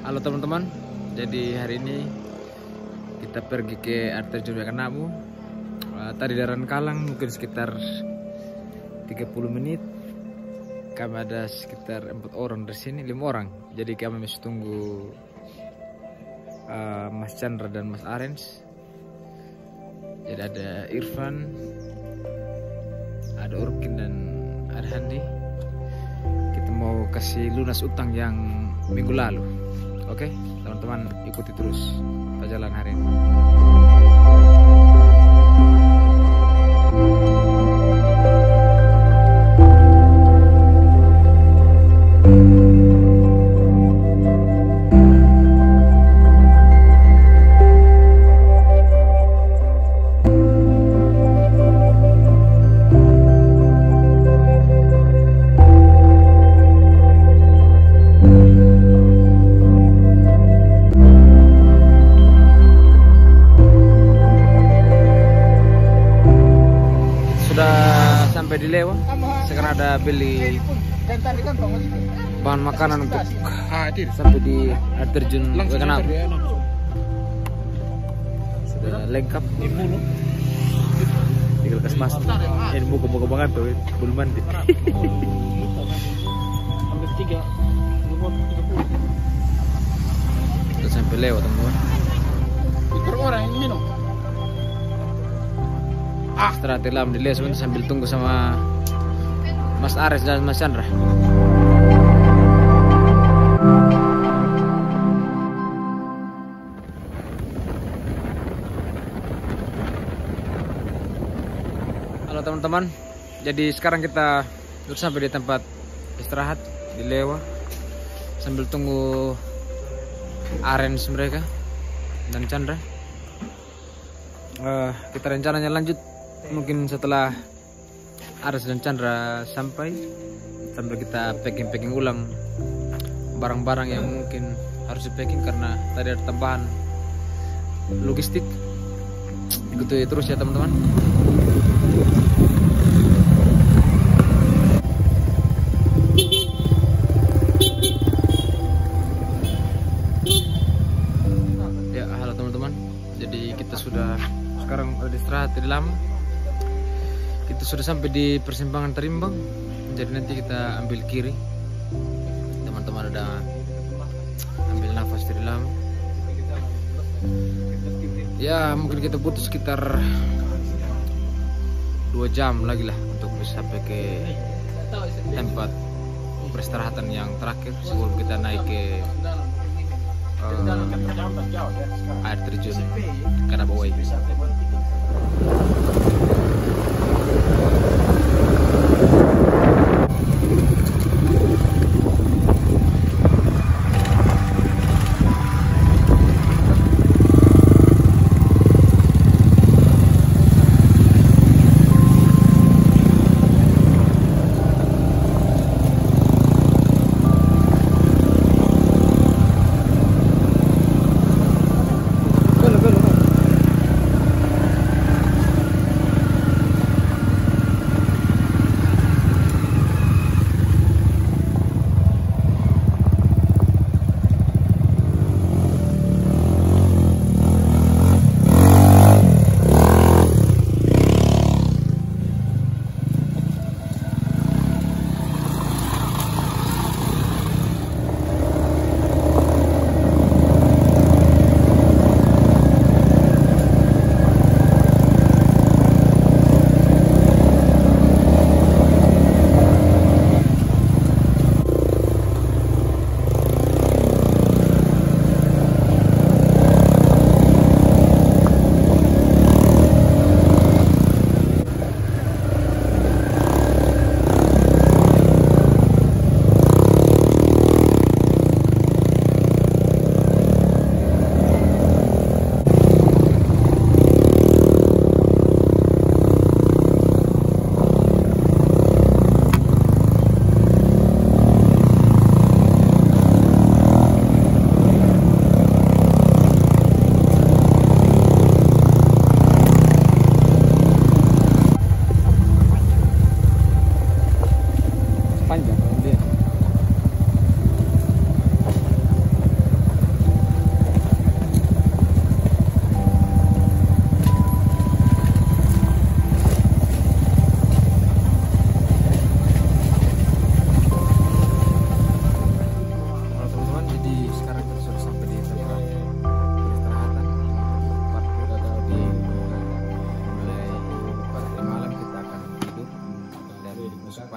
Halo teman-teman, jadi hari ini kita pergi ke air terjun Kanamu. Tadi dari Kalang mungkin sekitar 30 menit. Kami ada sekitar 4 orang dari sini, 5 orang. Jadi kami masih tunggu Mas Chandra dan Mas Arens. Jadi ada Irfan, ada Urkin dan ada Handi. Kita mau kasih lunas utang yang minggu lalu. Oke, teman-teman ikuti terus perjalanan hari ini. Sampai di Lewa, sekarang ada beli bahan makanan untuk sampai di air terjun Kanamu. Sudah lengkap. Tinggal kas mas. Ini buka-buka banget tuh, belum mandi. Sudah sampai Lewa teman-teman. Orang yang minum. Setelah tilam di Les sambil tunggu sama Mas Ares dan Mas Chandra. Halo teman-teman, jadi sekarang kita sudah sampai di tempat istirahat di Lewa sambil tunggu Arens mereka dan Chandra. Kita rencananya lanjut mungkin setelah Ares dan Chandra sampai sambil kita packing ulang barang-barang yang mungkin harus di packing karena tadi ada tambahan logistik. Ikuti terus ya teman-teman. Ya halo teman-teman, jadi kita sudah sekarang ada istirahat di dalam. Kita sudah sampai di persimpangan Terimbang. Jadi nanti kita ambil kiri. Teman-teman udah ambil nafas dari lama. Ya mungkin kita butuh sekitar 2 jam lagi lah untuk bisa sampai ke tempat peristirahatan yang terakhir sebelum kita naik ke air terjun Kanamu.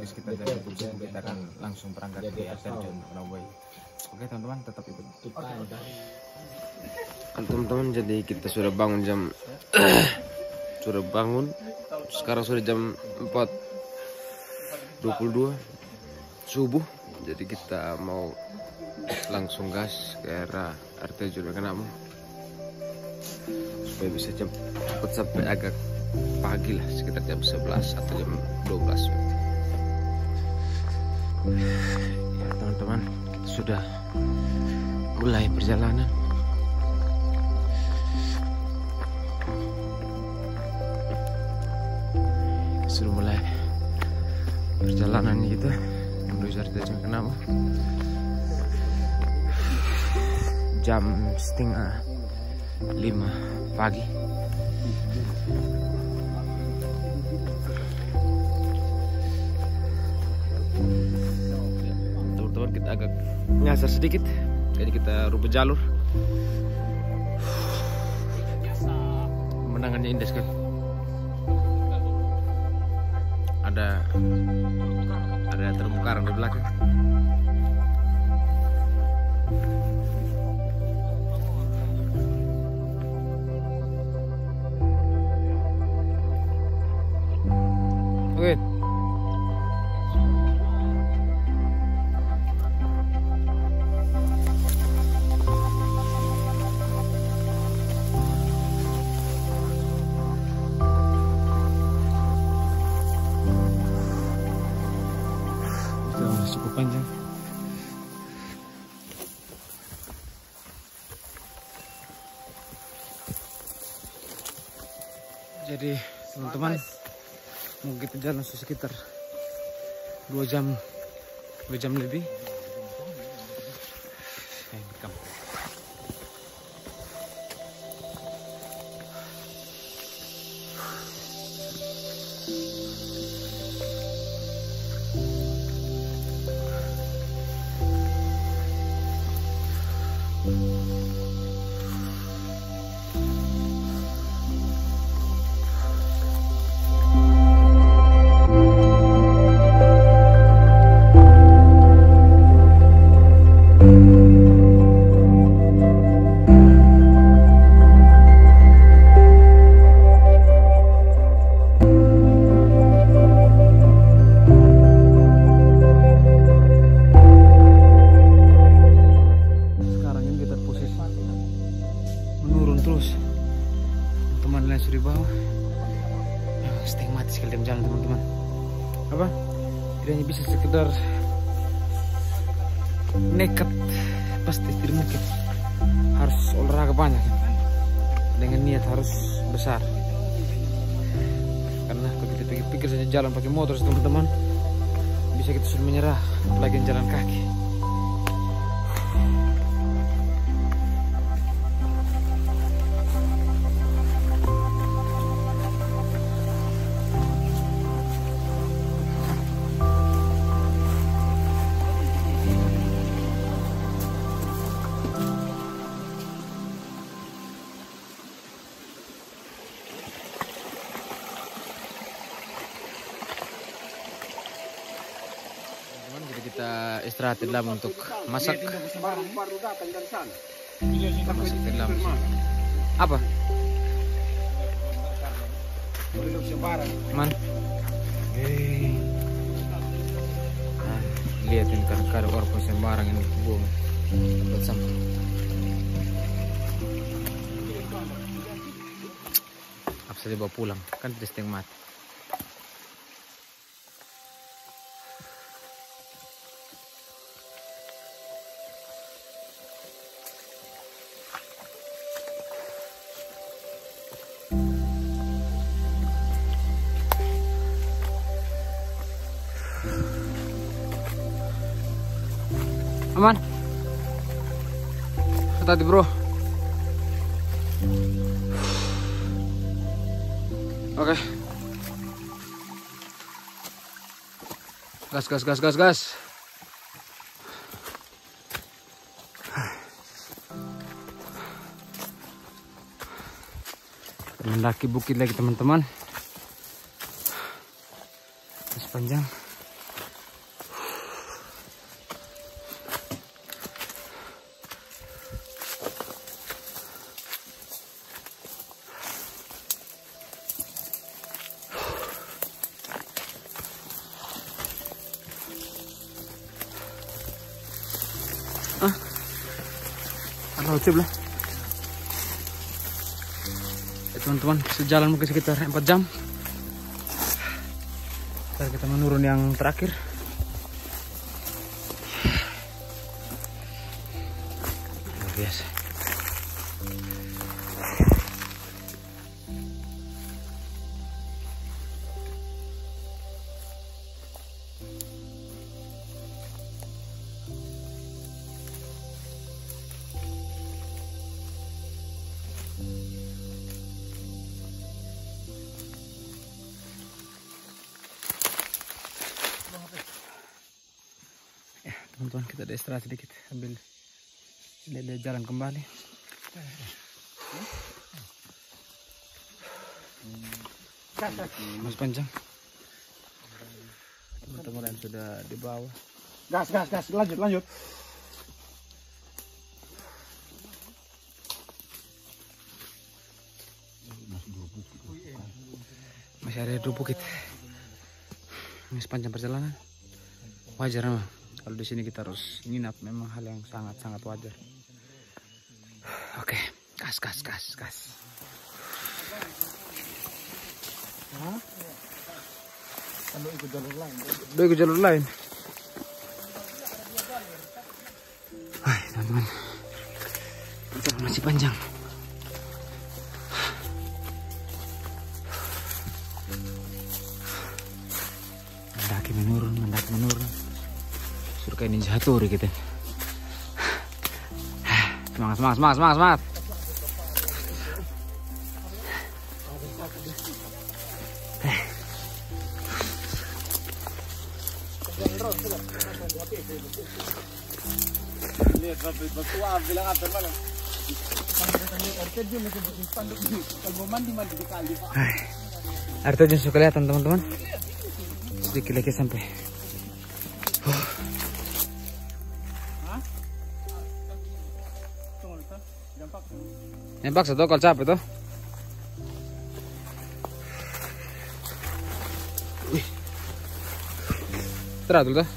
habis kita dari Bukit kita akan langsung berangkat ke air terjun Rawabuaya. Oke teman-teman, tetap ikut. Teman-teman, jadi kita sudah bangun jam sekarang sudah jam 4.22 subuh. Jadi kita mau langsung gas ke arah air terjun Rakanamo supaya bisa cepat sampai agak pagi lah, sekitar jam 11 atau jam 12. Ya teman-teman, kita sudah mulai perjalanan. Sudah mulai perjalanan kita menuju air terjun Rakanamo. Jam 4:30 pagi. Teman-teman, kita agak nyasar sedikit, jadi kita rubah jalur. Pemandangannya indah sekali. Ada terumbu karang di belakang. Oke. Cukup panjang. Jadi teman-teman, mungkin kita jalan sekitar 2 jam lebih. Jalan teman-teman, apa tidak hanya bisa sekedar nekat, pasti tidak mungkin, harus olahraga banyak dengan niat harus besar. Karena kalau kita pikir saja jalan pakai motor teman-teman, bisa kita sudah menyerah, apalagi jalan kaki. Jadi kita istirahat di dalam untuk masak. Masak di dalam. Apa? Man. Lihatin kar orpo sembarang ini buang buat sampah. Apa saja bawa pulang, kan tidak setengah mati. Aman. Tadi bro. Oke. Gas. Mendaki bukit lagi teman-teman. Sepanjang Atau wajib lah. Ya, teman-teman, sejalan mungkin sekitar 4 jam. Ntar kita menurun yang terakhir. Luar biasa. Teman-teman, kita ada istirahat sedikit sambil lihat jalan kembali. Mas panjang. Teman-teman yang sudah di bawah. Gas, lanjut. Masih ada 2 bukit. Ini sepanjang perjalanan. Wajar memang. Kalau di sini kita harus nginap, memang hal yang sangat-sangat wajar. Oke, gas. Kalau ikut jalur lain. Udah ikut jalur lain. Hai, teman-teman. Perjalanan masih panjang. Mendaki menurun. Suruh kayak ninja hattori gitu. Semangat. Lihat batu bilang apa malam. Artinya masih bikin spanduk di kalau mandi di kali. Air terjun sudah kelihatan, teman-teman. Sedikit lagi sampai. Yang paksa tuh kalau capek tuh. Wih. Teratur tuh.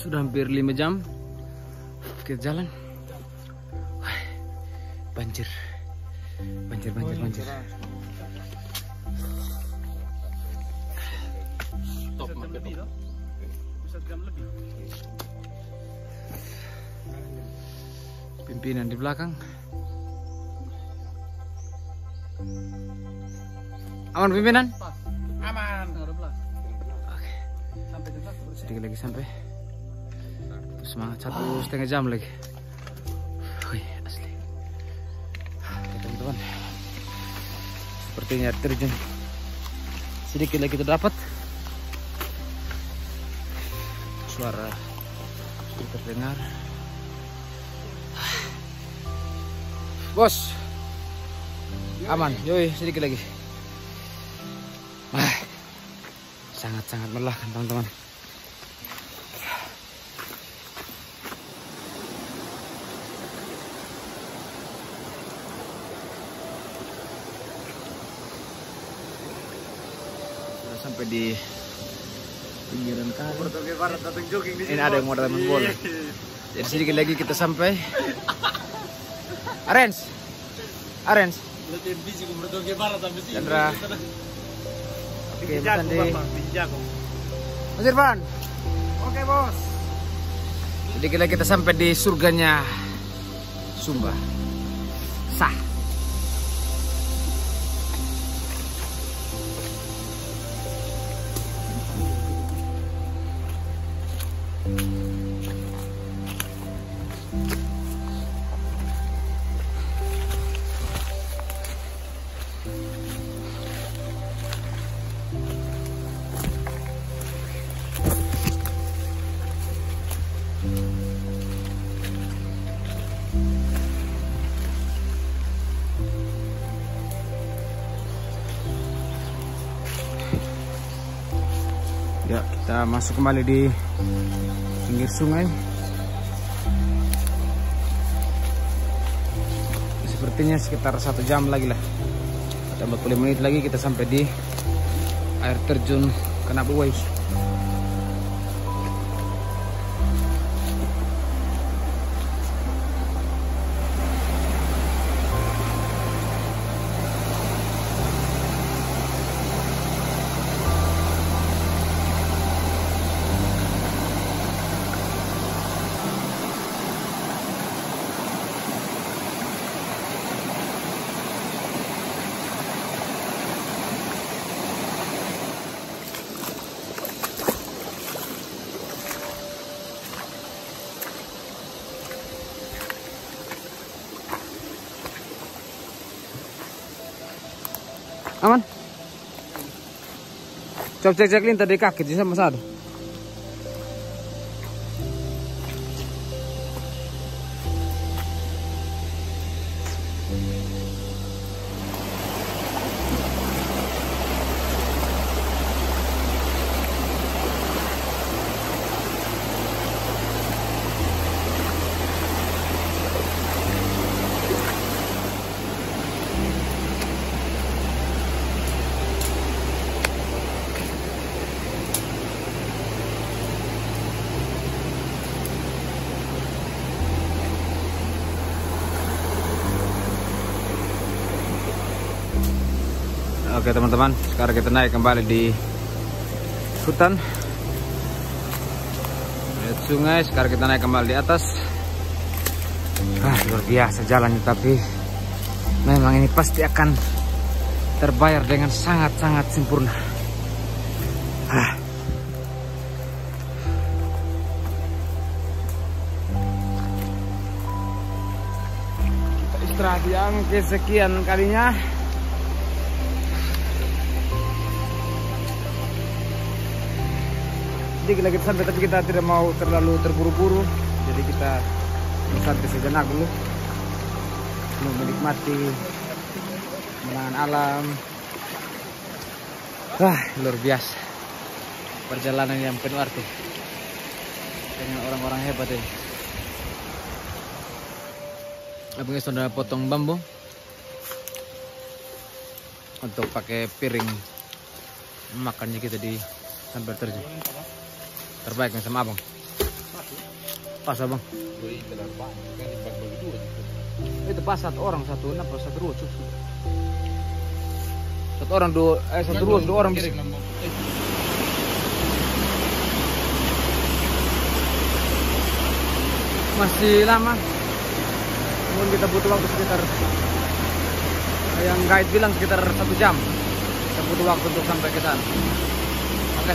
Sudah hampir 5 jam kita jalan. Banjir. Stop lebih. Bisa jam lebih. Pimpinan di belakang. Aman pimpinan? Aman. Oke. Sedikit lagi sampai. Semangat 1,5 jam lagi. Wih, asli. Oke, teman-teman. Sepertinya air terjun sedikit lagi terdapat. Suara sudah terdengar. Bos, aman, yoi sedikit lagi. Sangat-sangat melelahkan, teman-teman. Sudah sampai di pinggiran kali. Ini ada yang mau datang bola. Jadi sedikit lagi kita sampai. Arens. Chandra. Oke, Mas Irfan. Oke, Bos. Sedikit lagi kita sampai di surganya Sumba. Sah. Ya, kita masuk kembali di pinggir sungai. Sepertinya sekitar 1 jam lagi lah. Ada 45 menit lagi kita sampai di air terjun Kenapu Waves. Aman? Coba cek lin tadi kaget sih sama satu. Oke teman-teman, sekarang kita naik kembali di hutan. Lihat sungai, sekarang kita naik kembali di atas. Luar biasa jalannya, tapi memang ini pasti akan terbayar dengan sangat-sangat sempurna. Kita istirahat yang kesekian kalinya. Sedikit lagi sampai, tapi kita tidak mau terlalu terburu-buru, jadi kita santai sejenak dulu, menikmati pemandangan alam. Luar biasa, perjalanan yang penuh arti dengan orang-orang hebat ini. Abang sudah potong bambu untuk pakai piring makannya kita di sambar terjun. Terbaik sama abang. Pas abang. Itu pas satu orang satu apa satu ruas cukup. Satu orang satu ruas dua orang bisa. Masih lama. Mungkin kita butuh waktu sekitar, yang guide bilang sekitar 1 jam. Kita butuh waktu untuk sampai ke sana. Oke.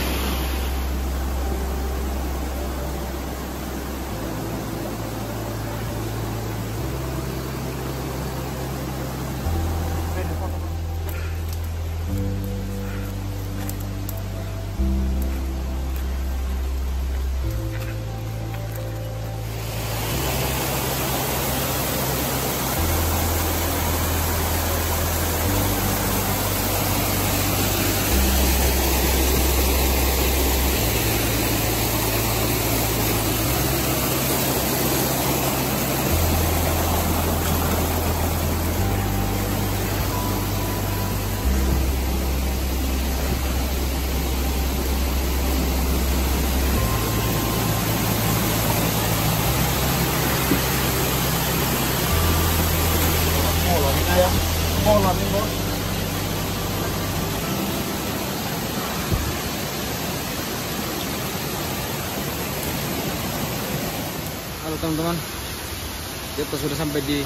Halo teman-teman, kita sudah sampai di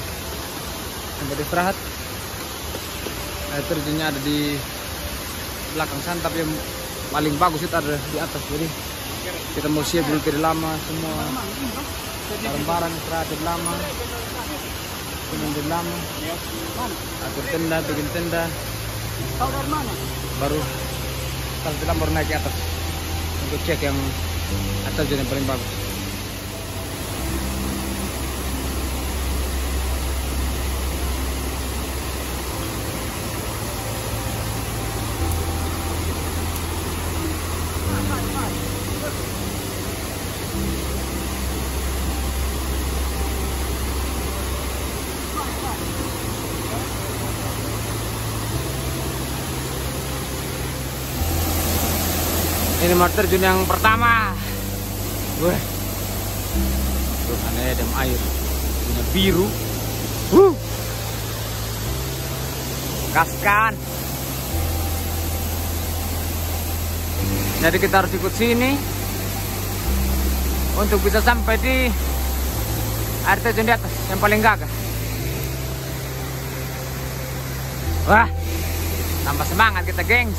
istirahat. Air terjunnya ada di belakang sana, tapi yang paling bagus itu ada di atas. Jadi kita mau siap dulu, tidak lama, semua barang-barang istirahat tidak lama, tidak lama, atur tenda, bikin tenda, baru setelah baru naik ke atas untuk cek yang atas jadi yang paling bagus. Ini air terjun yang pertama. Wah, ada air warna biru. Gaskan. Jadi kita harus ikut sini untuk bisa sampai di air terjun di atas yang paling gagah. Wah, tambah semangat kita, gengs.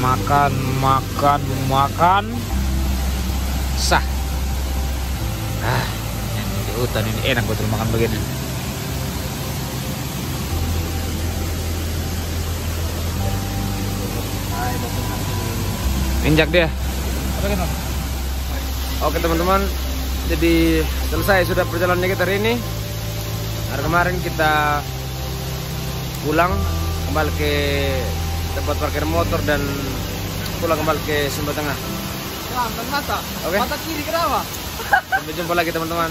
makan sah. Di hutan ini enak betul makan begini. Injak dia. Oke teman-teman, jadi selesai sudah perjalanan kita hari ini. Hari kemarin kita pulang kembali ke tempat parkir motor dan pulang kembali ke Sumba Tengah. Mata Oke. mata kiri kenapa? Sampai jumpa lagi teman-teman.